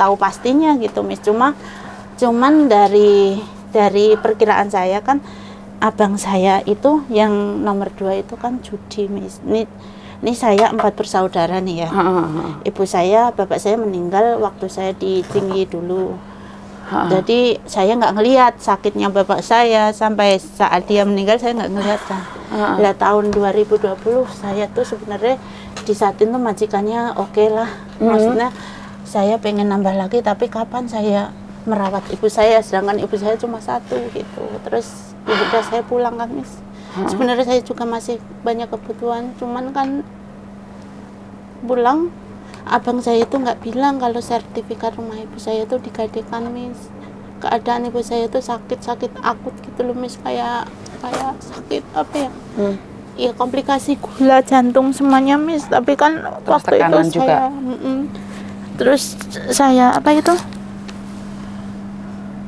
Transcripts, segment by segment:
tahu pastinya gitu Miss. Cuman dari perkiraan saya kan abang saya itu yang nomor 2 itu kan judi Miss. Ini saya 4 bersaudara nih ya. Ibu saya, bapak saya meninggal waktu saya di Tinggi dulu. Jadi saya nggak ngelihat sakitnya bapak saya sampai saat dia meninggal, saya nggak ngelihat kan. Nah, tahun 2020 saya tuh sebenarnya di saat itu majikannya oke lah. Maksudnya saya pengen nambah lagi, tapi kapan saya merawat ibu saya, sedangkan ibu saya cuma 1 gitu. Terus ibu saya pulang kan Miss. Sebenarnya saya juga masih banyak kebutuhan, cuman kan pulang abang saya itu nggak bilang kalau sertifikat rumah ibu saya itu digadekan Miss. Keadaan ibu saya itu sakit akut gitu loh Miss, kayak sakit apa ya? Ya komplikasi gula, jantung semuanya Miss. Tapi kan terus waktu itu saya terus saya apa itu?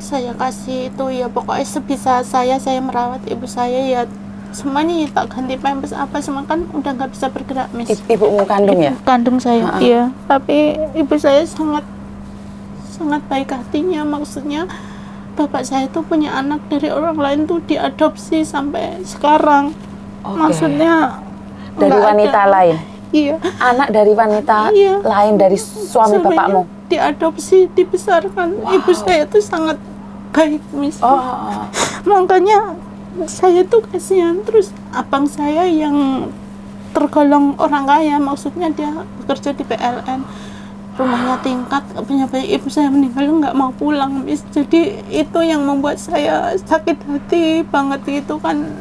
Saya kasih itu ya pokoknya sebisa saya merawat ibu saya ya, semuanya ya tak ganti pampers apa semua, kan udah nggak bisa bergerak Miss. Ibumu kandung ya? Kandung saya, iya. Tapi ibu saya sangat baik hatinya, maksudnya bapak saya tuh punya anak dari orang lain tuh diadopsi sampai sekarang. Maksudnya dari wanita lain? Iya. Anak dari wanita lain dari suami bapakmu? Diadopsi, dibesarkan. Ibu saya tuh sangat baik Miss. Makanya saya tuh kasihan. Terus abang saya yang tergolong orang kaya, maksudnya dia bekerja di PLN, rumahnya tingkat, punya bayi, ibu saya meninggal nggak mau pulang Miss. Jadi itu yang membuat saya sakit hati banget gitu kan.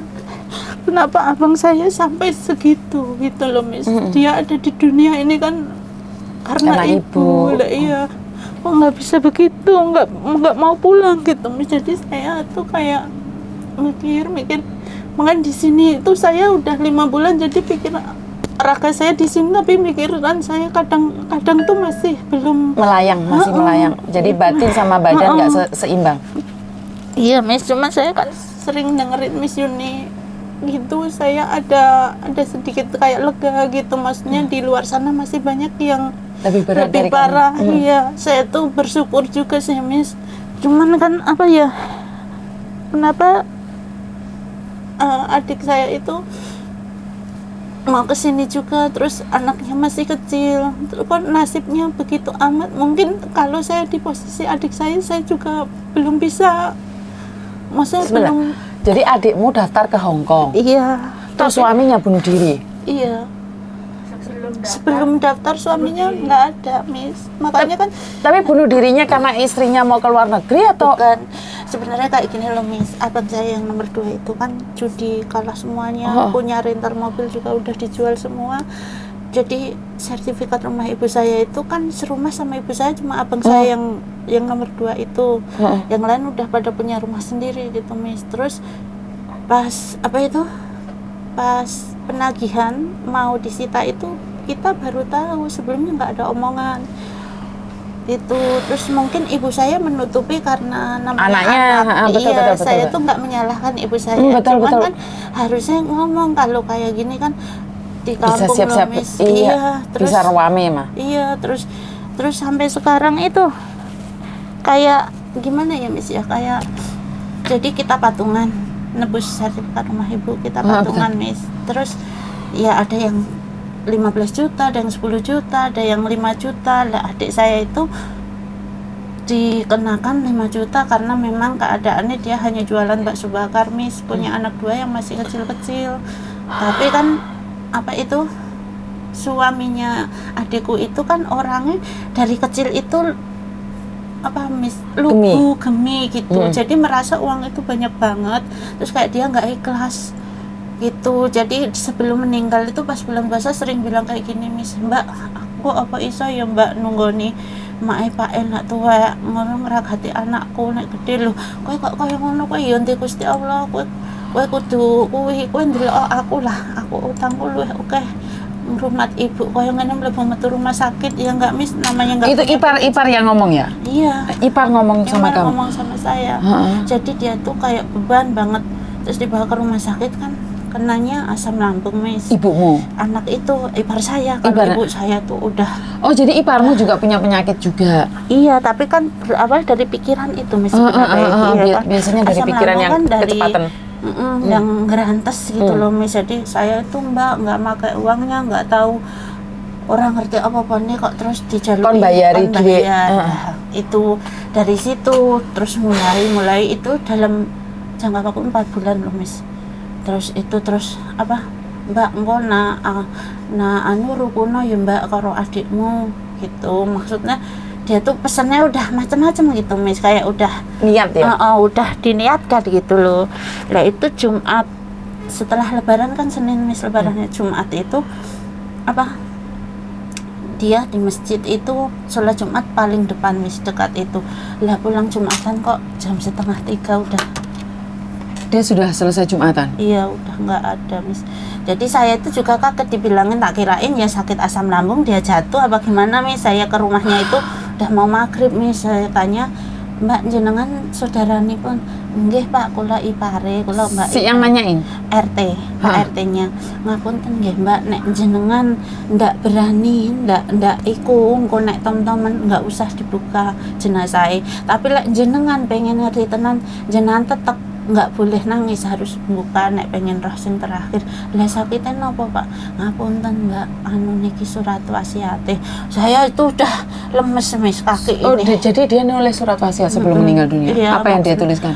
Kenapa abang saya sampai segitu gitu loh Miss. Dia ada di dunia ini kan karena ibu. Lah, iya. Kok nggak bisa begitu, nggak mau pulang gitu Miss. Jadi saya tuh kayak mikir makanya di sini itu saya udah 5 bulan, jadi pikir raga saya di sini, tapi pikiran saya kadang tuh masih belum melayang. Jadi batin sama badan nggak seimbang. Iya Miss, cuma saya kan sering dengerin Miss Yuni gitu, saya ada sedikit kayak lega gitu, maksudnya di luar sana masih banyak yang lebih parah. Iya, saya tuh bersyukur juga sih Miss. Cuman kan apa ya, kenapa adik saya itu mau kesini juga, terus anaknya masih kecil, terus kok nasibnya begitu amat. Mungkin kalau saya di posisi adik saya juga belum bisa, maksudnya belum. Jadi adikmu daftar ke Hong Kong? Iya. Terus suaminya bunuh diri? Iya. Sebelum daftar suaminya nggak ada Miss, makanya kan. Tapi bunuh dirinya karena istrinya mau ke luar negeri atau? Bukan, sebenarnya kayak gini loh Miss, abang saya yang nomor 2 itu kan judi kalah semuanya, punya rental mobil juga udah dijual semua. Jadi sertifikat rumah ibu saya itu kan serumah sama ibu saya, cuma abang saya yang nomor 2 itu. Yang lain udah pada punya rumah sendiri gitu Miss. Terus pas penagihan mau disita itu kita baru tahu, sebelumnya nggak ada omongan itu. Terus mungkin ibu saya menutupi karena namanya anaknya, anak. betul. Saya tuh nggak menyalahkan ibu saya, cuman kan harusnya ngomong kalau kayak gini kan di kampung bisa siap-siap, Miss. Terus bisa rame mah. Iya, terus sampai sekarang itu kayak gimana ya Miss ya, kayak jadi kita patungan nebus sertifikat rumah ibu, kita patungan Miss. Terus ya ada yang 15 juta, ada yang 10 juta, ada yang 5 juta. Lah adik saya itu dikenakan 5 juta karena memang keadaannya dia hanya jualan bakso bakar Miss, punya anak 2 yang masih kecil-kecil. Tapi kan apa itu, suaminya adikku itu kan orangnya dari kecil itu apa Miss, lugu, gemi gitu. Jadi merasa uang itu banyak banget, terus kayak dia nggak ikhlas gitu. Jadi sebelum meninggal itu pas bulan puasa sering bilang kayak gini Miss, Mbak, aku apa iso ya Mbak nunggoni mae Pak enak tua ngono ngragati anakku nek gede lho. Kowe kok kaya ngono, kowe ya ndek Gusti Allah, kowe kudu kowe ndelok aku lah, aku utangku luwih akeh ngrumat ibu koyo ngene mlebu metu rumah sakit ya enggak Miss, namanya enggak. Itu ipar yang ngomong ya? Iya. Ipar ngomong sama kamu? Ngomong sama saya. Jadi dia tuh kayak beban banget. Terus dibawa ke rumah sakit kan kenanya asam lambung, Miss. Ibumu? Anak itu ipar saya, kalau ibu saya tuh udah. Oh, jadi iparmu juga punya penyakit juga? Iya, tapi kan berawal dari pikiran itu, Miss. Iya, kan? Biasanya dari asam pikiran yang kan dari, kecepatan. yang ngerantes gitu loh, Miss. Jadi saya itu Mbak nggak pakai uangnya, nggak tahu orang ngerti apa nih kok terus dijalui Kon bayari duit. Nah, itu dari situ terus mulai itu dalam jangka waktu 4 bulan loh, Miss. Terus itu apa, Mbak engko anu rukuno ya Mbak karo adikmu gitu. Maksudnya dia tuh pesannya udah macam-macam gitu, Miss, kayak udah Niat ya? udah diniatkan gitu loh. Lah itu Jumat setelah lebaran kan Senin, Miss, lebarannya Jumat itu apa, dia di masjid itu sholat Jumat paling depan, Miss, dekat itu. Lah pulang Jumatan kok jam 2:30 udah. Dia sudah selesai Jumatan? Iya, udah nggak ada, Miss. Jadi saya itu juga kaget, dibilangin, tak kirain ya sakit asam lambung, dia jatuh apa gimana, Miss. Saya ke rumahnya itu udah mau maghrib, Miss. Saya tanya, Mbak jenengan saudarani pun, nggih Pak, kula ipare, kula Mbak. Si yang nanyain? RT, Pak RT-nya. Ngapunten nggih Mbak, nek jenengan ndak berani, ndak iku, engko nek tom-tomen nggak usah dibuka jenazah. Tapi lek jenengan pengen ngerti tenan, jenengan tetep nggak boleh nangis, harus buka nek pengen roh sing terakhir. Lah sakitnya nopo Pak? Ngapunten Mbak, anu niki surat wasiate. Saya itu udah lemes, Miss, kaki Oh, ini. jadi dia nulis surat wasiat sebelum meninggal dunia? Iya, apa yang dia tuliskan?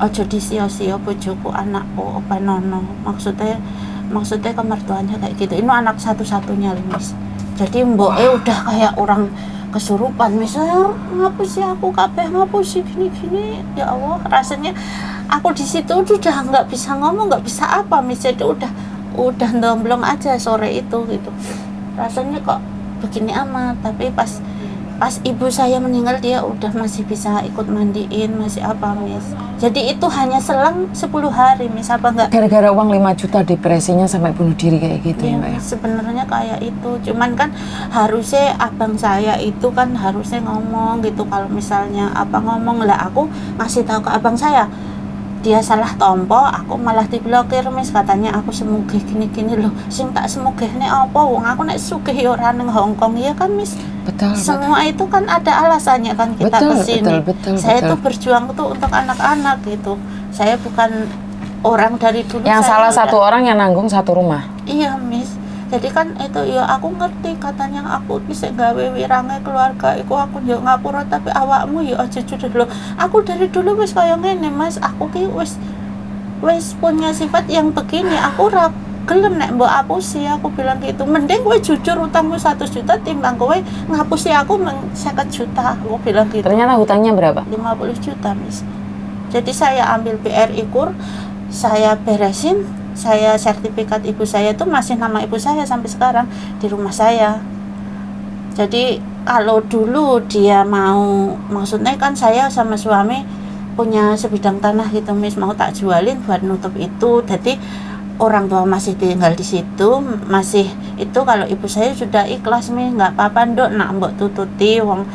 Ojo disio-sio bojoku, anakku, opa nono. Maksudnya kemertuanya kayak gitu. Ini anak satu-satunya, Miss. Jadi mboknya udah kayak orang kesurupan, misalnya ngapusi aku kabeh, ngapusi gini-gini, ya Allah. Rasanya aku di situ udah nggak bisa ngomong, nggak bisa apa, Miss. Jadi udah ndomblong aja sore itu gitu. Rasanya kok begini amat. Tapi pas ibu saya meninggal, dia udah masih bisa ikut mandiin, masih apa, Miss. Jadi itu hanya selang 10 hari, Miss. Apa enggak? Gara-gara uang 5 juta depresinya sampai bunuh diri kayak gitu ya, Mbak ya? Sebenarnya kayak itu. Cuman kan harusnya abang saya itu kan harusnya ngomong gitu. Kalau misalnya apa ngomong, lah aku ngasih tahu ke abang saya, dia salah tompo, aku malah diblokir, Miss. Katanya aku semugih gini-gini loh. Sing tak semugih nih apa, wong aku nek sugih ya ora ning Hongkong, ya kan, Miss. Betul. Semua itu kan ada alasannya kan kita kesini. Saya tuh berjuang tuh untuk anak-anak gitu. Saya bukan orang dari dulu. Yang salah satu orang yang nanggung satu rumah. Iya, Miss. Jadi kan itu ya aku ngerti, katanya aku bisa gawe wirange keluarga iku aku yo ngapura, tapi awakmu ya aja jujur loh. Aku dari dulu wis kaya ngene, Mas. Aku ki wis punya sifat yang begini. Aku ora gelem nek mbok apusi, aku bilang gitu. Mending kowe jujur utangmu 1 juta timbang kowe ngapusi aku 50 juta, aku bilang gitu. Ternyata hutangnya berapa? 50 juta, Miss. Jadi saya ambil BRI KUR, saya beresin, saya sertifikat ibu saya itu masih nama ibu saya sampai sekarang di rumah saya. Jadi kalau dulu dia mau, maksudnya kan saya sama suami punya sebidang tanah gitu, Miss, mau tak jualin buat nutup itu. Jadi orang tua masih tinggal di situ, masih itu kalau ibu saya sudah ikhlas, Miss, nggak apa-apa Nduk, nak mbok tututi wong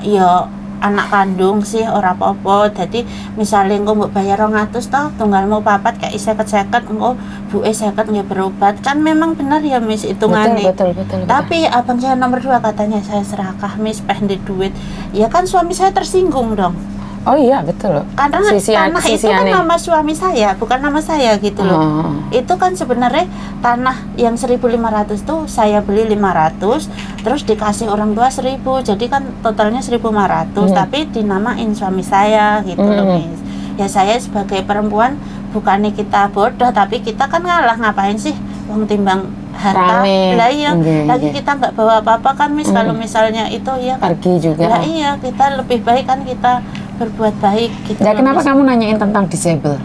ya anak kandung sih ora apa-apa. Jadi misalnya engko mbok bayar 200 toh tunggalmu papat kayak 50 engko buke 50 nggih berobat. Kan memang benar ya, Miss, hitungane. Betul. Tapi abang saya nomor 2 katanya saya serakah, Miss, pendek duit. Ya kan suami saya tersinggung dong. Oh iya, betul loh. Karena tanah itu kan nama suami saya, bukan nama saya gitu loh. Itu kan sebenarnya tanah yang 1.500 tuh saya beli 500, terus dikasih orang tua 1.000, jadi kan totalnya 1.500, tapi dinamain suami saya gitu loh, Miss. Ya saya sebagai perempuan, bukannya kita bodoh, tapi kita kan ngalah, ngapain sih wong timbang harta. Lah iya, lagi kita nggak bawa apa-apa kan, Miss. Kalau misalnya itu ya pergi juga. Lah iya, kita lebih baik kan kita berbuat baik gitu. Ya, kenapa kamu nanyain tentang disable?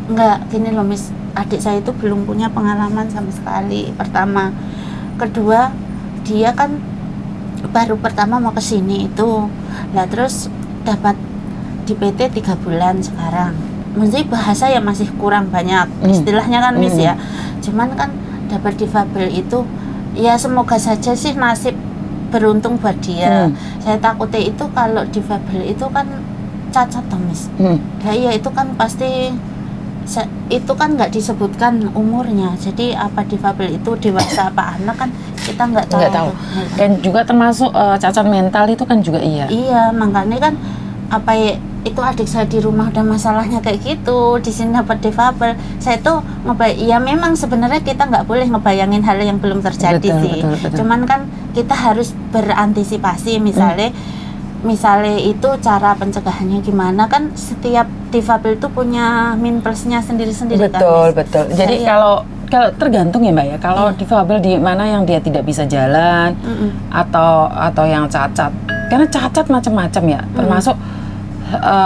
Enggak, gini loh, Miss, adik saya itu belum punya pengalaman sama sekali, pertama. Kedua, dia kan baru pertama mau kesini itu, lah terus dapat di PT 3 bulan sekarang. Mesti bahasa ya masih kurang banyak istilahnya kan, Miss, ya. Cuman kan dapat difabel itu, ya semoga saja sih nasib beruntung buat dia. Saya takutnya itu kalau difabel itu kan cacat toh, Miss. Nah iya, itu kan pasti itu kan nggak disebutkan umurnya, jadi apa difabel itu dewasa apa anak kan kita nggak tahu. Nggak tahu. Dan juga termasuk cacat mental itu kan juga iya. Iya, makanya kan apa ya, itu adik saya di rumah udah masalahnya kayak gitu, di sini dapat difabel. Saya tuh ya memang sebenarnya kita nggak boleh ngebayangin hal yang belum terjadi Betul, sih. betul. Cuman kan kita harus berantisipasi, misalnya itu cara pencegahannya gimana, kan setiap difabel itu punya min plusnya sendiri-sendiri kan. Betul. Jadi kalau tergantung ya Mbak ya, kalau difabel di mana yang dia tidak bisa jalan atau yang cacat, karena cacat macam-macam ya, termasuk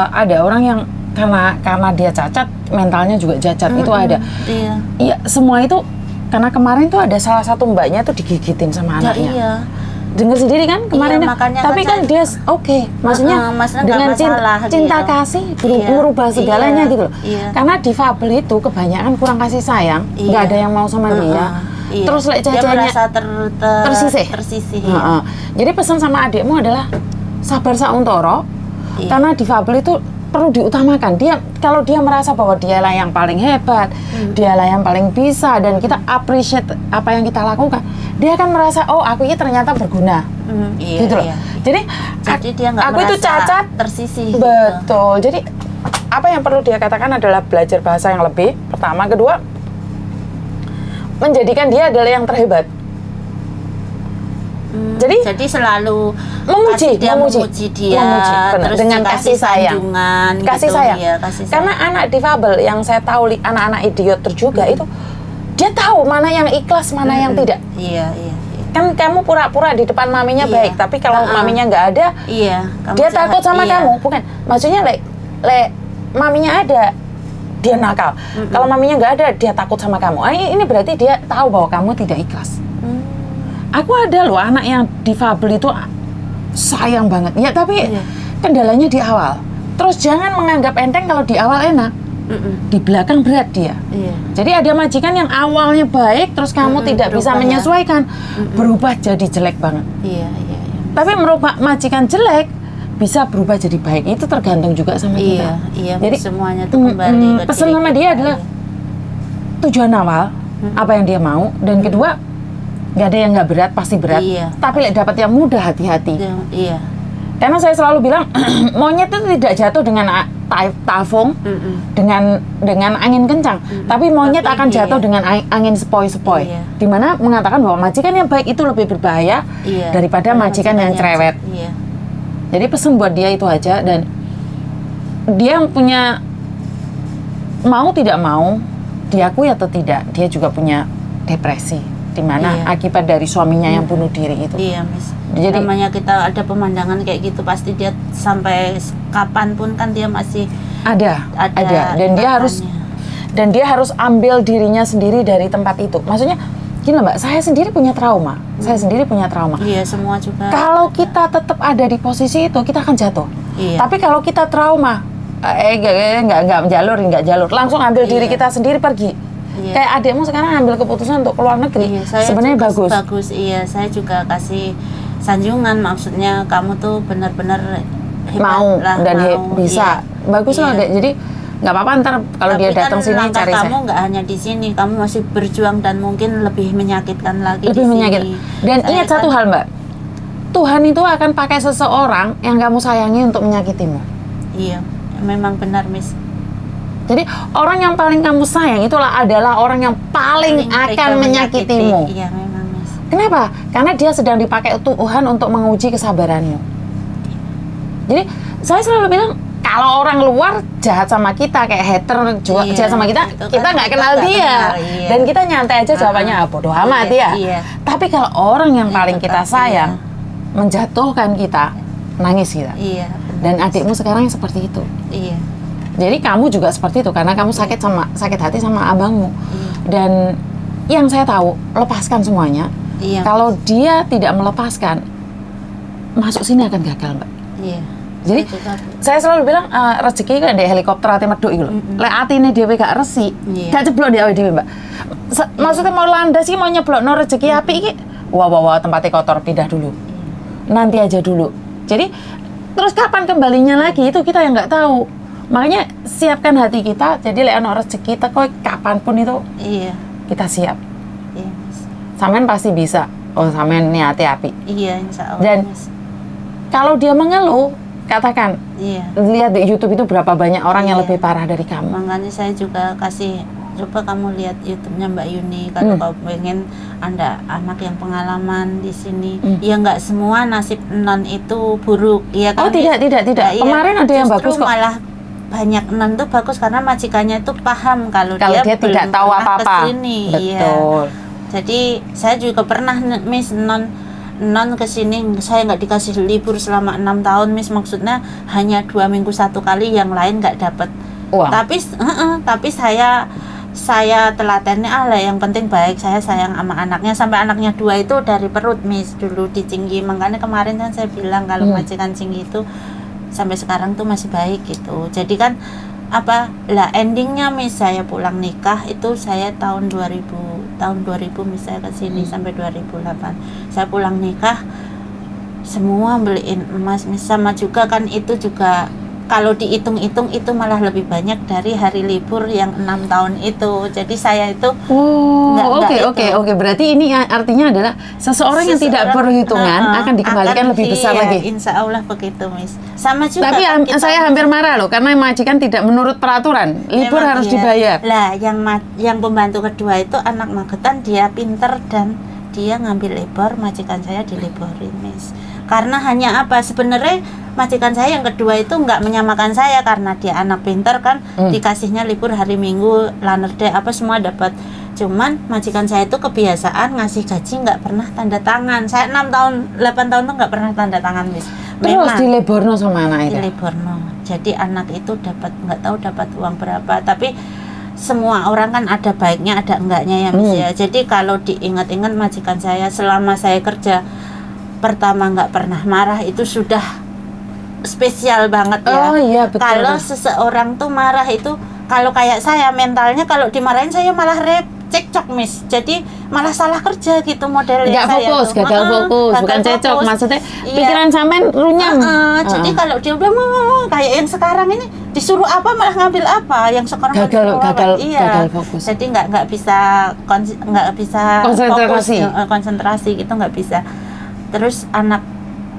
ada orang yang karena dia cacat mentalnya juga cacat, itu ada. Iya, semua itu karena kemarin tuh ada salah satu mbaknya tuh digigitin sama anaknya. Iya. Dengar sendiri kan kemarin, tapi kan dia maksudnya dengan cinta kasih merubah segalanya gitu loh. Karena difabel itu kebanyakan kurang kasih sayang, nggak ada yang mau sama dia. Terus cacanya tersisih. Jadi pesan sama adikmu adalah sabar sauntoro, karena difabel itu perlu diutamakan. Kalau dia merasa bahwa dialah yang paling hebat, dialah yang paling bisa, dan kita appreciate apa yang kita lakukan, dia akan merasa aku ini ternyata berguna, gitu loh. Jadi dia nggak aku itu cacat, tersisih. Betul. Jadi apa yang perlu dia katakan adalah belajar bahasa yang lebih. Pertama, kedua, menjadikan dia adalah yang terhebat. Jadi selalu memuji dia, terus dengan kasih sayang, kasih gitu, sayang. Kasih sayang. Karena anak difabel yang saya tahu, anak-anak idiot juga itu, dia tahu mana yang ikhlas, mana yang tidak. Iya. Kan kamu pura-pura di depan maminya baik, tapi kalau maminya nggak ada, dia takut sama kamu. Bukan, maksudnya maminya ada, dia nakal. Kalau maminya nggak ada, dia takut sama kamu. Ini berarti dia tahu bahwa kamu tidak ikhlas. Aku ada loh anak yang difabel itu sayang banget. Ya tapi kendalanya di awal. Terus jangan menganggap enteng kalau di awal enak. Di belakang berat dia. Jadi ada majikan yang awalnya baik, terus kamu tidak bisa menyesuaikan, berubah jadi jelek banget. Tapi merubah majikan jelek bisa berubah jadi baik, itu tergantung juga sama kita. Jadi semuanya itu kembali. Pesan sama dia adalah tujuan awal, apa yang dia mau, dan kedua, nggak ada yang nggak berat, pasti berat. Tapi dapat yang mudah, hati-hati. Karena saya selalu bilang monyet itu tidak jatuh dengan tafung, dengan angin kencang, tapi monyet akan jatuh dengan angin sepoi-sepoi. Dimana mengatakan bahwa majikan yang baik itu lebih berbahaya daripada majikan yang cerewet. Jadi pesan buat dia itu aja, dan dia yang punya mau tidak mau, diakui atau tidak, dia juga punya depresi. Di mana akibat dari suaminya yang bunuh diri itu. Miss. Jadi namanya kita ada pemandangan kayak gitu, pasti dia sampai kapanpun kan dia masih ada. Dan dia harus ambil dirinya sendiri dari tempat itu. Maksudnya gini Mbak, saya sendiri punya trauma. Iya, semua juga. Kalau kita tetap ada di posisi itu, kita akan jatuh. Tapi kalau kita trauma, nggak jalur, langsung ambil diri kita sendiri pergi. Kayak adikmu sekarang ambil keputusan untuk keluar negeri, sebenarnya bagus. Saya juga kasih sanjungan, maksudnya kamu tuh benar-benar mau dan bisa. Bagus lah, jadi nggak apa-apa ntar kalau dia datang sini cari saya. Kamu nggak hanya di sini, kamu masih berjuang dan mungkin lebih menyakitkan lagi. Dan ingat satu hal Mbak, Tuhan itu akan pakai seseorang yang kamu sayangi untuk menyakitimu. Iya, memang benar Miss. Jadi orang yang paling kamu sayang adalah orang yang paling akan menyakitimu. Iya, memang, Mas. Kenapa? Karena dia sedang dipakai Tuhan untuk menguji kesabaranmu. Jadi saya selalu bilang, kalau orang luar jahat sama kita, kayak hater juga jahat sama kita nggak kenal dia. Dan kita nyantai aja jawabannya, bodoh amat ya. Tapi kalau orang yang paling kita sayang menjatuhkan kita, nangis kita. Dan adikmu sekarang seperti itu. Jadi kamu juga seperti itu karena kamu sakit hati sama abangmu. Dan yang saya tahu, lepaskan semuanya. Kalau dia tidak melepaskan, masuk sini akan gagal, Mbak. Jadi saya selalu bilang rezeki kan di helikopter ati medhuk iku lho. Lek atine dhewe gak resi, gak ceblok di awake dhewe, Mbak. Maksudnya mau landas sih mau nyeblokno rezeki apik iki, wah tempatnya kotor, pindah dulu. Nanti aja dulu. Jadi terus kapan kembalinya lagi itu kita yang nggak tahu. Makanya siapkan hati kita. Jadi lek ono rezeki teko kapanpun itu Iya. kita siap. Iya, Mas. Sampean pasti bisa. Oh, sampean niate api. Iya, insya Allah. Dan Mas. kalau dia mengeluh, katakan, Iya. lihat di YouTube itu berapa banyak orang yang Iya. lebih parah dari kamu. Makanya saya juga kasih, coba kamu lihat YouTube-nya Mbak Yuni kalau kamu pengen ada anak yang pengalaman di sini. Ya nggak semua nasib non itu buruk, ya kan? Oh tidak. Iya. Kemarin ada yang bagus Justru kok. malah banyak non tuh bagus karena majikannya itu paham kalau Kalau dia belum tidak tahu pernah apa-apa. kesini. Iya. Betul. Jadi saya juga pernah Miss non kesini, saya nggak dikasih libur selama 6 tahun Miss, maksudnya hanya 2 minggu 1 kali, yang lain nggak dapat. Wah. Tapi saya telatennya lah, yang penting baik, saya sayang sama anaknya, sampai anaknya 2 itu dari perut Miss dulu di Cinggi. Makanya kemarin kan saya bilang kalau majikan Cinggi itu sampai sekarang tuh masih baik gitu. Jadi kan endingnya Miss, saya pulang nikah itu saya tahun 2000 Miss, saya ke sini sampai 2008. Saya pulang nikah semua beliin emas Miss, sama juga kan itu juga kalau dihitung-hitung itu malah lebih banyak dari hari libur yang 6 tahun itu. Jadi saya itu Oke. Berarti ini artinya adalah seseorang yang tidak perhitungan akan dikembalikan lebih besar lagi. Insya Allah begitu Miss. Sama juga. Tapi kan saya hampir marah loh karena majikan tidak menurut peraturan. Libur harus dibayar. Lah, yang pembantu kedua itu anak Magetan, dia pinter dan dia ngambil libur, majikan saya diliburin Miss. Karena hanya sebenarnya majikan saya yang kedua itu nggak menyamakan saya karena dia anak pinter kan, dikasihnya libur hari Minggu, Lanerde semua dapat. Cuman majikan saya itu kebiasaan ngasih gaji nggak pernah tanda tangan. Saya 8 tahun tuh nggak pernah tanda tangan Miss. Terus dileborno sama anak itu. Dileborno. Jadi anak itu nggak tahu dapat uang berapa, tapi semua orang kan ada baiknya ada enggaknya ya Miss ya. Jadi kalau diingat-ingat majikan saya selama saya kerja, pertama nggak pernah marah, itu sudah spesial banget ya. Oh iya betul. Kalau seseorang tuh marah itu, kalau kayak saya mentalnya kalau dimarahin saya malah cekcok Miss. Jadi malah salah kerja gitu modelnya. Nggak fokus, gagal fokus, bukan cekcok. Maksudnya pikiran sampean runyam. Jadi kalau dia udah mau kayak yang sekarang ini disuruh apa malah ngambil apa, yang sekarang gagal fokus. Jadi nggak bisa konsentrasi gitu, nggak bisa. Terus anak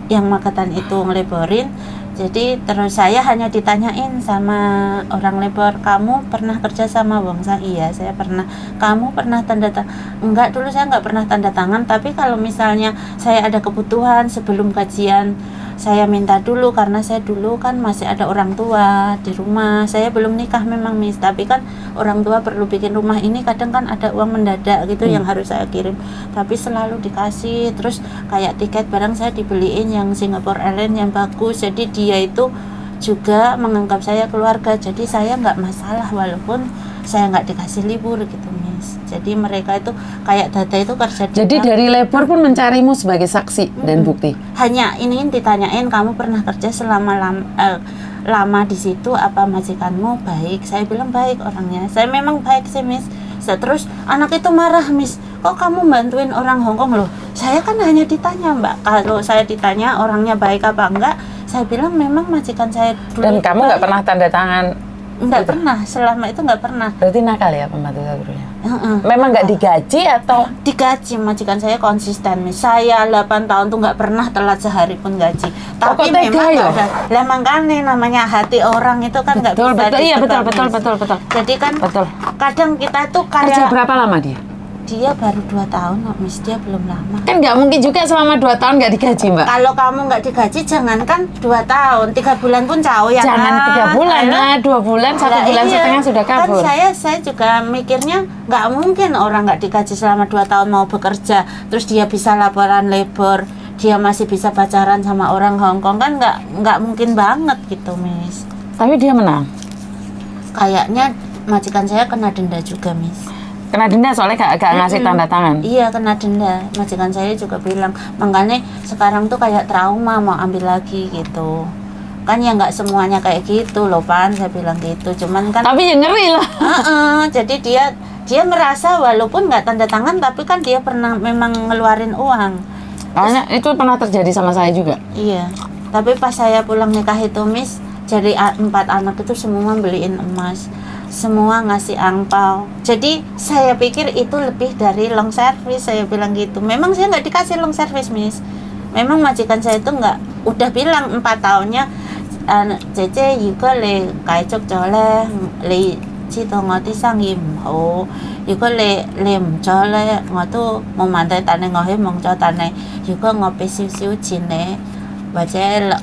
yang Magetan itu ngeleborin, jadi terus saya hanya ditanyain sama orang lebor, kamu pernah kerja sama Wong Sang? Iya saya pernah. Kamu pernah tanda tangan? Enggak, dulu saya nggak pernah tanda tangan, tapi kalau misalnya saya ada kebutuhan sebelum gajian, saya minta dulu karena saya dulu kan masih ada orang tua di rumah. Saya belum nikah memang Miss, tapi kan orang tua perlu bikin rumah ini, kadang kan ada uang mendadak gitu yang harus saya kirim, tapi selalu dikasih. Terus kayak tiket barang saya dibeliin yang Singapore Airlines yang bagus, jadi dia itu juga menganggap saya keluarga, jadi saya nggak masalah walaupun saya nggak dikasih libur gitu Miss. Jadi mereka itu kayak Dada itu kerja. Jadi dari lebor pun mencarimu sebagai saksi dan bukti. Hanya ini ditanyain, kamu pernah kerja selama lama di situ, apa majikanmu baik? Saya bilang baik orangnya. Saya memang baik sih Miss. Terus anak itu marah Miss, kok kamu bantuin orang Hongkong loh? Saya kan hanya ditanya Mbak, kalau saya ditanya orangnya baik apa enggak, saya bilang memang majikan saya dulu. Dan kamu nggak pernah tanda tangan? Nggak pernah, selama itu nggak pernah. Berarti nakal ya pembantu gurunya? Memang nggak digaji atau? Digaji, majikan saya konsisten Miss. Saya 8 tahun tuh nggak pernah telat sehari pun gaji. Tapi memang nggak ada. Lah makanya namanya hati orang itu kan nggak bisa ditebak. Iya betul. Jadi kan kadang kita tuh kayak. Kerja berapa lama dia? Dia baru 2 tahun kok Miss, dia belum lama. Kan nggak mungkin juga selama 2 tahun nggak digaji Mbak. Kalau kamu nggak digaji, jangankan 2 tahun, 3 bulan pun jauh ya. Jangan 3 bulan, 2 bulan, 1 bulan setengah sudah kabur. Kan saya juga mikirnya nggak mungkin orang nggak digaji selama 2 tahun mau bekerja, terus dia bisa laporan labor, dia masih bisa pacaran sama orang Hongkong, kan nggak mungkin banget gitu Miss. Tapi dia menang. Kayaknya majikan saya kena denda juga Miss. Kena denda soalnya gak ngasih tanda tangan. Iya kena denda. Majikan saya juga bilang, makanya sekarang tuh kayak trauma mau ambil lagi gitu. Kan ya nggak semuanya kayak gitu loh Pan, saya bilang gitu. Cuman kan. Tapi ya ngeri lah. Jadi dia merasa walaupun nggak tanda tangan, tapi kan dia pernah memang ngeluarin uang. Karena itu pernah terjadi sama saya juga. Iya. Tapi pas saya pulang nikah itu Miss, Jadi 4 anak itu semua beliin emas, semua ngasih angpau. Jadi saya pikir itu lebih dari long service, saya bilang gitu. Memang saya nggak dikasih long service, Miss. Memang majikan saya itu nggak, udah bilang 4 tahunnya, Cece juga le kaicok jole le cito ngoti sang im ho, juga le jole ngotu mau mantai tane ngohe mong jo tane, juga ngopi siu cine, baca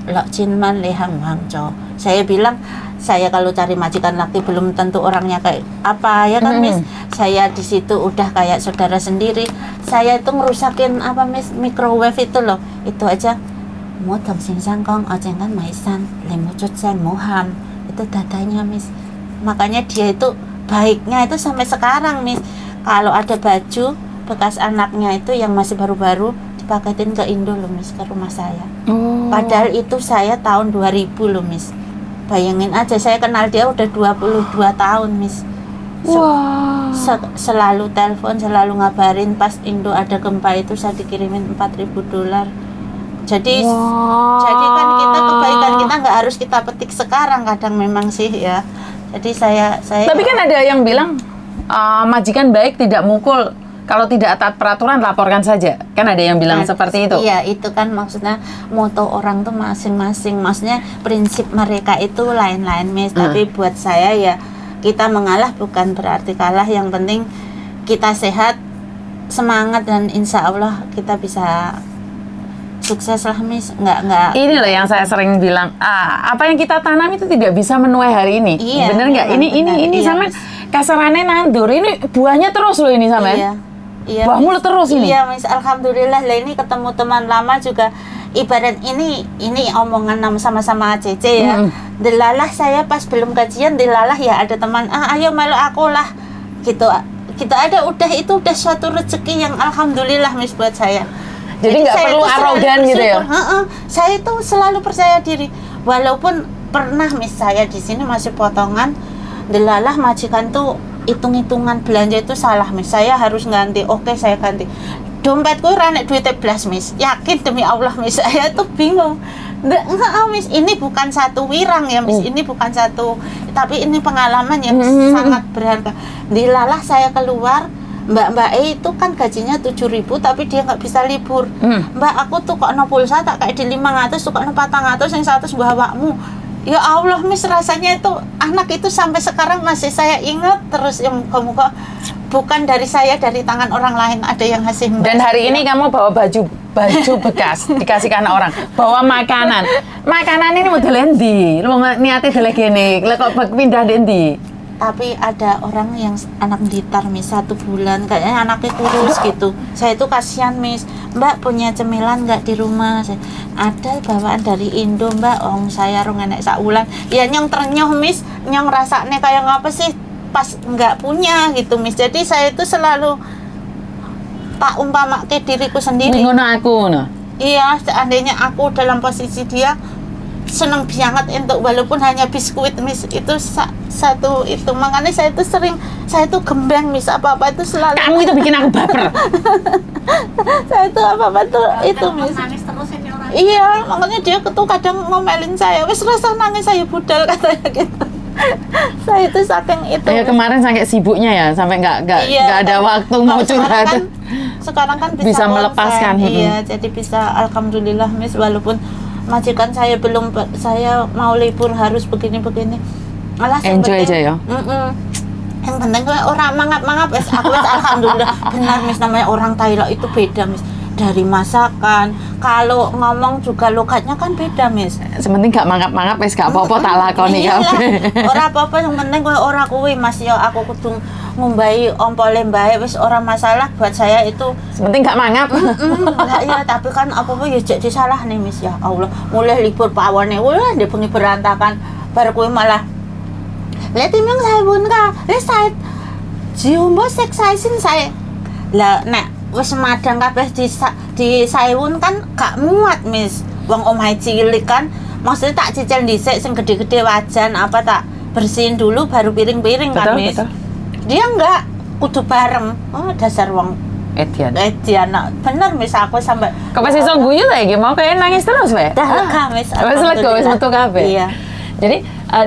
lo cinman le hang jo. Saya bilang, saya kalau cari majikan laki belum tentu orangnya kayak apa ya kan, Miss. Saya di situ udah kayak saudara sendiri. Saya itu ngerusakin apa, Miss, microwave itu loh. Itu aja mau tong sing sangkong ocengan maisan lemu cucian moham itu dadanya, Miss. Makanya dia itu baiknya itu sampai sekarang, Miss. Kalau ada baju bekas anaknya itu yang masih baru-baru dipaketin ke Indo loh, Miss, ke rumah saya. Padahal itu saya tahun 2000 loh, Miss. Bayangin aja, saya kenal dia udah 22 tahun, Miss. Selalu telepon, selalu ngabarin. Pas Indo ada gempa itu saya dikirimin $4.000. Jadi kan kita kebaikan kita nggak harus kita petik sekarang, kadang memang sih ya. Jadi saya Tapi kan ada yang bilang majikan baik tidak mukul, kalau tidak taat peraturan laporkan saja. Kan ada yang bilang seperti itu. Iya, itu kan maksudnya moto orang tuh masing-masing. Maksudnya prinsip mereka itu lain-lain, Miss. Tapi buat saya ya, kita mengalah bukan berarti kalah. Yang penting kita sehat, semangat, dan insya Allah kita bisa sukses lah, Miss. Nggak. Ini loh yang saya sering bilang, apa yang kita tanam itu tidak bisa menuai hari ini. Iya, bener nggak? Ini iya, sama kasarannya nandur. Ini buahnya terus loh ini sama. Iya, buah mulut terus ini. Iya, Miss. Alhamdulillah lah, ini ketemu teman lama juga. Ibarat ini omongan sama-sama Cece ya. Delalah saya pas belum gajian, delalah ya ada teman, ayo melu aku lah. Gitu. Kita ada itu udah suatu rezeki yang alhamdulillah, Miss, buat saya. Jadi nggak perlu arogan gitu ya? Saya itu selalu percaya diri. Walaupun pernah, Miss, saya di sini masih potongan, delalah majikan tuh hitung-hitungan belanja itu salah, Miss. Saya harus ganti. Oke, saya ganti. Dompetku ranek duitnya belas, Miss. Yakin demi Allah, Miss. Saya tuh bingung. Enggak, Miss. Ini bukan satu wirang ya, Miss. Ini bukan satu, tapi ini pengalaman yang sangat berharga. Dilalah saya keluar. Mbak itu kan gajinya 7.000 tapi dia nggak bisa libur. Mbak, aku tuh kok no pulsa tak kayak di 500 tuh kok no 400 yang 100 bawakmu. Ya Allah, Miss, rasanya itu anak itu sampai sekarang masih saya ingat terus. Yang kamu kok bukan dari saya, dari tangan orang lain ada yang ngasih Mbak. Dan hari ini kamu bawa baju bekas dikasihkan orang, bawa makanan ini mau delendi, lu niatnya delek gini, kok pindah dendi. Tapi ada orang yang anak Blitar, Miss, 1 bulan kayaknya anaknya kurus gitu. Saya itu kasihan, Miss. Mbak punya cemilan nggak di rumah? Ada bawaan dari Indo, Mbak. Saya rong enek saulan. Ya nyong ternyoh, Miss. Nyong rasanya kayak ngapa sih pas nggak punya gitu, Miss. Jadi saya itu selalu tak umpama ke diriku sendiri. Ngono aku no. Iya, seandainya aku dalam posisi dia, seneng banget untuk walaupun hanya biskuit, Miss, itu satu itu. Makanya saya itu saya itu gembeng, Miss, apa-apa itu selalu. Kamu itu bikin aku baper. Saya itu apa-apa tuh itu, Miss. Nangis terus ini orang. Iya, makanya dia tuh kadang ngomelin saya, wes rasa nangis saya budal katanya gitu. Saya itu saking itu. Ya kemarin sampai sibuknya ya, sampai nggak ada waktu mau curhat. Sekarang kan bisa melepaskan. Iya, jadi bisa alhamdulillah, Miss, walaupun majikan saya saya mau libur harus begini-begini. Malah enjoy aja ya. Yang penting gue orang mangap-mangap, aku alhamdulillah. Benar, Miss, namanya orang Thailand itu beda, Miss. Dari masakan, kalau ngomong juga logatnya kan beda, Miss. Sementing gak mangap-mangap, wis gak apa-apa tak lakoni kabeh. Ora apa-apa, yang penting gue ora kuwi, Mas, ya aku kudu ngumbai ompole mbae wis ora masalah buat saya itu. Sementing gak mangap. Lah iya, tapi kan apa-apa ya jek disalah nih, Miss, ya Allah. Mulai libur pawane, wah ndek bengi berantakan. Bar kuwi malah lihat timang saya bun ka, saya jiumbo seksaisin saya. Lah nek wis madang kabeh di sayun kan gak muat, Miss. Wong omahe cilik kan, maksudnya tak cicil dhisik sing gede-gede wajan apa tak bersihin dulu baru piring-piring kan, Miss. Betul. Dia enggak kudu bareng. Oh, dasar wong Edian, bener, Miss, aku sampai kok masih iso guyu lagi, mau kayak nangis terus wae. Dah lega, Miss. Wis lega, wis metu kabeh. Iya. Jadi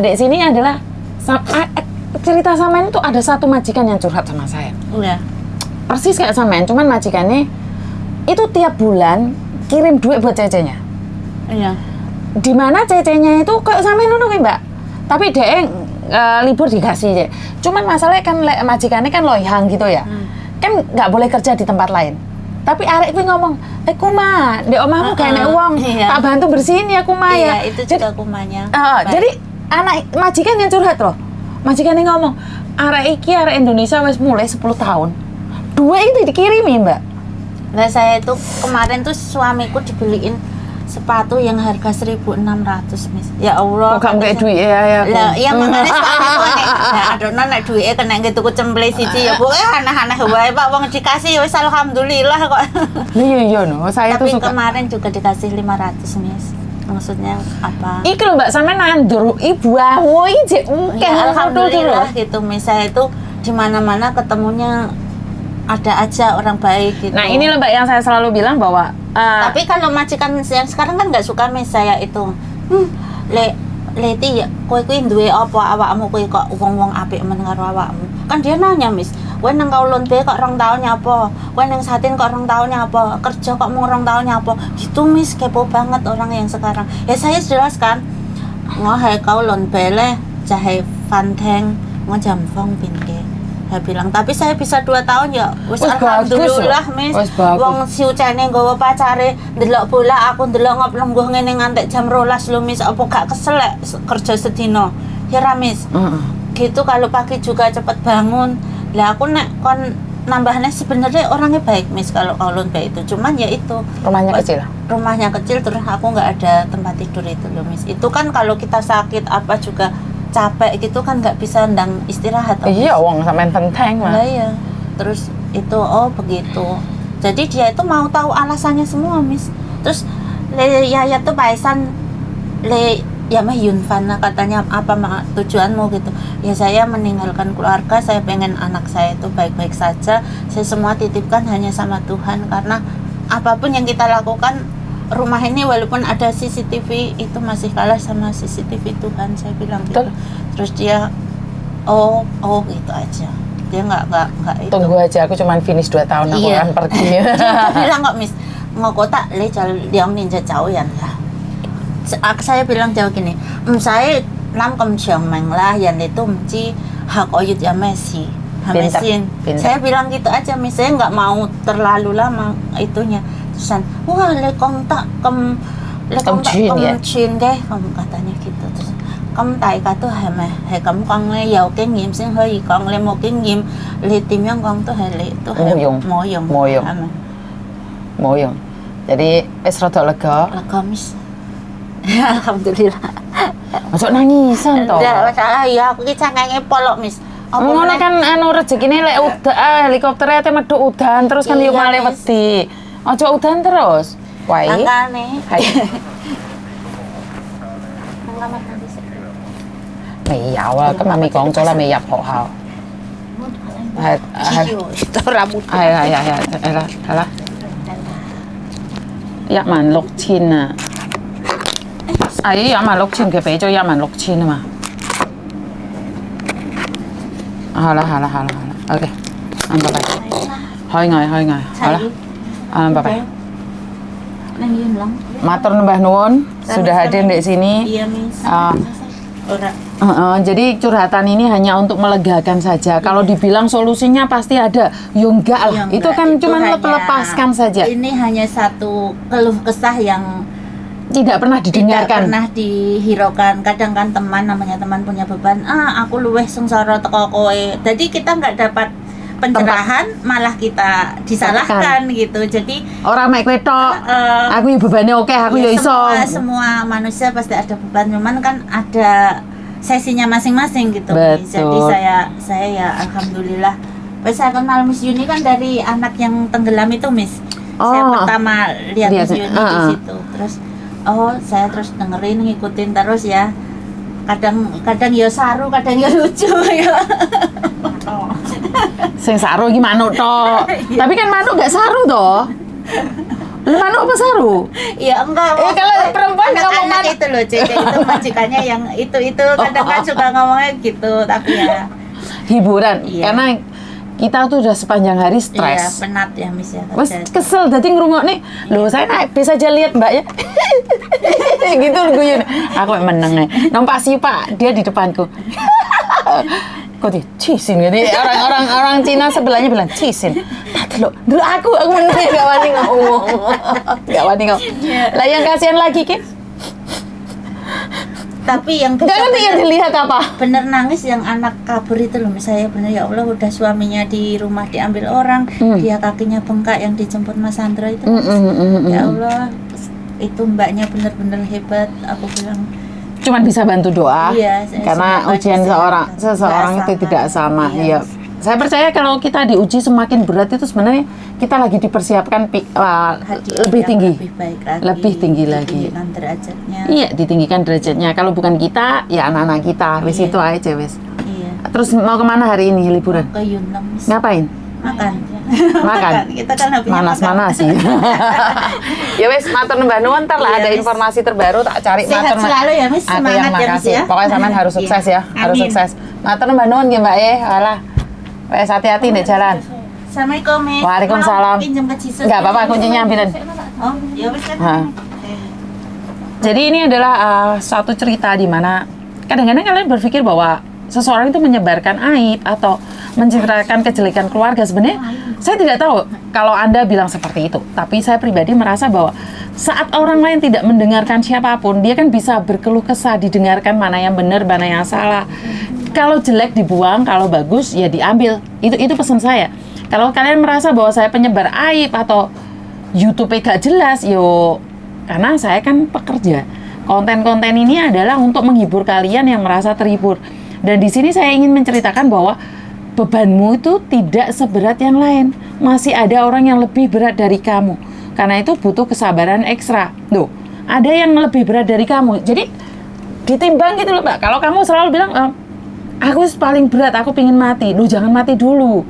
di sini adalah cerita Samen itu ada satu majikan yang curhat sama saya. Iya. Persis kayak Samen, cuman majikannya itu tiap bulan kirim duit buat cecenya. Iya. Dimana cecenya itu kayak Samen ngono kuwi, Mbak. Tapi dia libur dikasih aja. Cuman masalahnya kan majikannya kan loyang gitu ya. Kan nggak boleh kerja di tempat lain. Tapi arek kuwi ngomong, Kuma, di omahmu gak enek uang, tak bantu bersihin ya Kuma ya. Iya, itu juga kumanya. Jadi anak majikan yang curhat loh. Majikan yang ngomong, arek Indonesia wis mulai 10 tahun. Duit itu dikirimi, Mbak. Nah, saya itu kemarin tuh suamiku dibeliin sepatu yang harga 1.600, Miss. Ya Allah. Kok kayak duit ya. Lah, iya makanya suamiku nek adonan nek duwike kena gitu ku cemple siji ya, pokoke aneh-aneh wae Pak, wong dikasih wis alhamdulillah kok. Iya no, saya tuh suka. Tapi kemarin juga dikasih 500, Miss. Maksudnya apa? Iki lho Mbak, sampe nandur ibu awu iki ya, alhamdulillah gitu, Miss. Saya itu di mana-mana ketemunya ada aja orang baik gitu. Nah, ini loh Mbak yang saya selalu bilang bahwa tapi kalau majikan yang sekarang kan nggak suka, Miss, saya itu. Leti ya, kowe kuwi duwe apa awakmu kuwi kok wong-wong apik men karo awakmu. Kan dia nanya, Miss, kowe nang Kowloon Bay kok 2 tahun nyapa? Kowe nang Satin kok 2 tahun nyapa? Kerja kok mau 2 tahun nyapa? Gitu, Miss, kepo banget orang yang sekarang. Ya saya jelaskan, ngohe Kowloon Bay le jahe Fanteng ngojam phong pinke. Saya bilang, tapi saya bisa 2 tahun ya. Wis alhamdulillah, Miss. Wong si Ucene nggawa pacare ndelok bola, aku ndelok ngoplengguh ngene ngantek jam 12 lho, Miss. Apa gak kesel kerja sedino? Ya ra, Miss. Gitu kalau pagi juga cepet bangun. Lah aku nek kon nambahnya sebenarnya orangnya baik, Miss, kalau Kowloon Bay itu. Cuman ya itu rumahnya kecil. Rumahnya kecil terus aku nggak ada tempat tidur itu loh, Miss. Itu kan kalau kita sakit apa juga capek gitu kan nggak bisa ndang istirahat. Iya, wong sampean penting mah. Nah, iya. Terus itu begitu. Jadi dia itu mau tahu alasannya semua, Miss. Terus ya tuh paisan ya mah Yunfana katanya apa tujuanmu gitu. Ya saya meninggalkan keluarga, saya pengen anak saya itu baik-baik saja. Saya semua titipkan hanya sama Tuhan karena apapun yang kita lakukan rumah ini walaupun ada CCTV itu masih kalah sama CCTV Tuhan, saya bilang gitu. Terus dia gitu aja, dia nggak itu. Tunggu aja, aku cuman finish 2 tahun aku akan pergi. Dia bilang kok, Miss, ngokota le liang ninja jauh ya. Saya bilang jauh gini, saya lam kem Chiang Mai lah yang itu mesti hak oyut ya Messi. Hamesin. Saya bilang gitu aja, Miss, saya nggak mau terlalu lama itunya. Terusan, wah lekong tak kem chin deh, kamu katanya gitu. Terus kamu tai kata hai kamu kong le giàu kinh nghiệm xin hơi kong le một kinh nghiệm le tìm yang kong tuh hai le tuh moyong. Jadi wis rada lega, Miss. Alhamdulillah. Masuk nangisan toh. Ndak masalah ya, aku ki cangkenge polok, Miss. Ngono kan rezekine lek helikopternya te medhuk udan terus kan yo male wedi. Ojo udan terus. Wae. Makane. Mày dạo cái mà mày còn chỗ là mày nhập hộ hào. Là. Dạ mà 6,000 à. Ấy dạ mà 6,000 thì俾咗16,000啊嘛。好啦 OK 拜拜 開外好啦bye bye matur Mbah Nuwun sudah hadir di sini. Iya, Miss. Jadi curhatan ini hanya untuk melegakan saja. Kalau dibilang solusinya pasti ada, yo enggak lah. Itu kan cuma melepaskan saja. Ini hanya satu keluh kesah yang tidak pernah didengarkan, tidak pernah dihiraukan. Kadang kan namanya teman punya beban, aku luweh sengsara teko kowe. Jadi kita nggak dapat pencerahan, malah kita disalahkan gitu. Jadi orang mek kowe tok, aku ya bebannya oke, aku ya iso. Semua manusia pasti ada beban, cuman kan ada sesinya masing-masing gitu. Betul. Jadi saya ya alhamdulillah. Saya kenal Miss Yuni kan dari anak yang tenggelam itu, Miss. Saya pertama lihat Miss Yuni di situ. Terus saya terus dengerin, ngikutin terus ya. Kadang ya saru, kadang ya lucu ya. Sing saru iki manuk tok. Tapi kan manuk gak saru toh. Mana apa saru? Ya enggak. Kalau perempuan ngomong anak itu loh, Cece itu majikannya yang itu kadang kan suka ngomongnya gitu, tapi ya hiburan. Karena kita tuh udah sepanjang hari stres. Iya, penat ya Miss ya. Wes kesel dadi ngrungokne. Loh, saya naik bis aja lihat Mbak ya. Gitu guyon. Aku meneng. Nampak sih Pak, dia di depanku. Kok dia cisin gitu. Orang Cina sebelahnya bilang cisin. Tadi lo, dulu aku meneng gak wani ngomong. Gak wani ngomong. Lah yang kasihan lagi Ki. Tapi yang jangan yang dilihat apa? Bener nangis yang anak kabur itu loh, misalnya bener ya Allah udah suaminya di rumah diambil orang, dia kakinya bengkak yang dijemput Mas Sandro itu. Ya Allah, itu mbaknya bener-bener hebat. Aku bilang cuman bisa bantu doa. Iya, karena ujian seseorang itu tidak sama. Iya. Saya percaya kalau kita diuji semakin berat itu sebenarnya kita lagi dipersiapkan lebih tinggi, lebih tinggi lagi. Derajatnya. Iya, ditinggikan derajatnya. Kalau bukan kita, ya anak-anak kita. Wis itu aja wis. Iya. Terus mau kemana hari ini liburan? Ke Yunnan. Ngapain? Makan. Kita kan manas sih. Ya wes, matur nembah nuwun, ntar lah ada informasi terbaru tak cari. Sehat selalu ya Miss, semangat ya Miss ya. Pokoknya sampean harus sukses ya, harus sukses. Matur nembah nuwun nggih Mbak alah. Wes hati-hati di jalan. Assalamualaikum Miss. Waalaikumsalam. Pinjam ke Cisus. Enggak apa-apa, kuncinya ambilin. Oh, ya wes kan. Jadi ini adalah suatu cerita di mana kadang-kadang kalian berpikir bahwa seseorang itu menyebarkan aib atau menceritakan kejelekan keluarga. Sebenarnya saya tidak tahu kalau Anda bilang seperti itu, tapi saya pribadi merasa bahwa saat orang lain tidak mendengarkan siapapun, dia kan bisa berkeluh kesah, didengarkan mana yang benar, mana yang salah. Kalau jelek dibuang, kalau bagus ya diambil. Itu pesan saya. Kalau kalian merasa bahwa saya penyebar aib atau YouTube-nya gak jelas, yo karena saya kan pekerja. Konten-konten ini adalah untuk menghibur kalian yang merasa terhibur. Dan di sini saya ingin menceritakan bahwa bebanmu itu tidak seberat yang lain. Masih ada orang yang lebih berat dari kamu. Karena itu butuh kesabaran ekstra. Loh, ada yang lebih berat dari kamu. Jadi ditimbang gitu loh Mbak. Kalau kamu selalu bilang, aku paling berat, aku pingin mati. Loh, jangan mati dulu.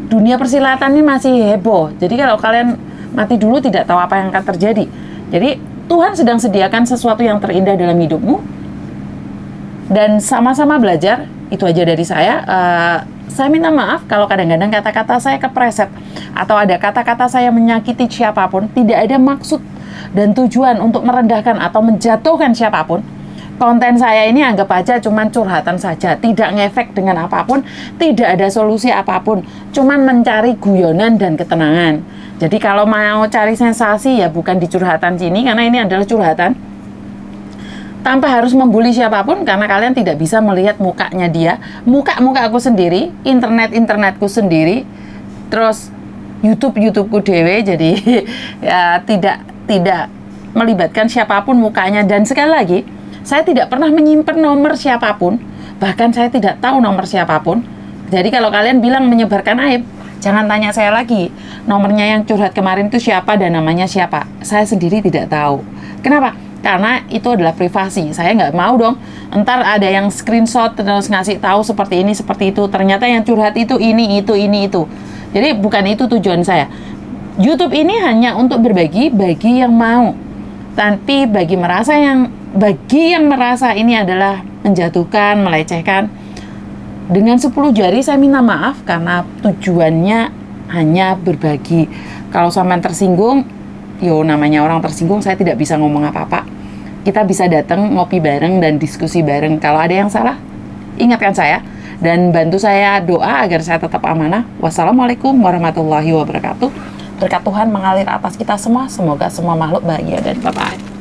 Dunia persilatan ini masih heboh. Jadi kalau kalian mati dulu tidak tahu apa yang akan terjadi. Jadi Tuhan sedang sediakan sesuatu yang terindah dalam hidupmu. Dan sama-sama belajar. Itu aja dari saya. Saya minta maaf kalau kadang-kadang kata-kata saya kepreset atau ada kata-kata saya menyakiti siapapun. Tidak ada maksud dan tujuan untuk merendahkan atau menjatuhkan siapapun. Konten saya ini anggap aja cuman curhatan saja, tidak ngefek dengan apapun, tidak ada solusi apapun, cuman mencari guyonan dan ketenangan. Jadi kalau mau cari sensasi ya bukan di curhatan sini, karena ini adalah curhatan tanpa harus membuli siapapun, karena kalian tidak bisa melihat mukanya dia, muka aku sendiri, internetku sendiri, terus YouTubeku dewe, jadi ya tidak melibatkan siapapun mukanya. Dan sekali lagi, saya tidak pernah menyimpan nomor siapapun, bahkan saya tidak tahu nomor siapapun. Jadi kalau kalian bilang menyebarkan aib, jangan tanya saya lagi, nomornya yang curhat kemarin itu siapa dan namanya siapa. Saya sendiri tidak tahu. Kenapa? Karena itu adalah privasi. Saya nggak mau dong, entar ada yang screenshot terus ngasih tahu seperti ini, seperti itu. Ternyata yang curhat itu ini, itu. Jadi bukan itu tujuan saya. YouTube ini hanya untuk berbagi bagi yang mau. Tapi bagi yang merasa ini adalah menjatuhkan, melecehkan, dengan 10 jari saya minta maaf karena tujuannya hanya berbagi. Kalau sampean tersinggung, namanya orang tersinggung, saya tidak bisa ngomong apa-apa. Kita bisa datang ngopi bareng dan diskusi bareng. Kalau ada yang salah, ingatkan saya dan bantu saya doa agar saya tetap amanah. Wassalamualaikum warahmatullahi wabarakatuh. Berkat Tuhan mengalir atas kita semua. Semoga semua makhluk bahagia dan bye-bye.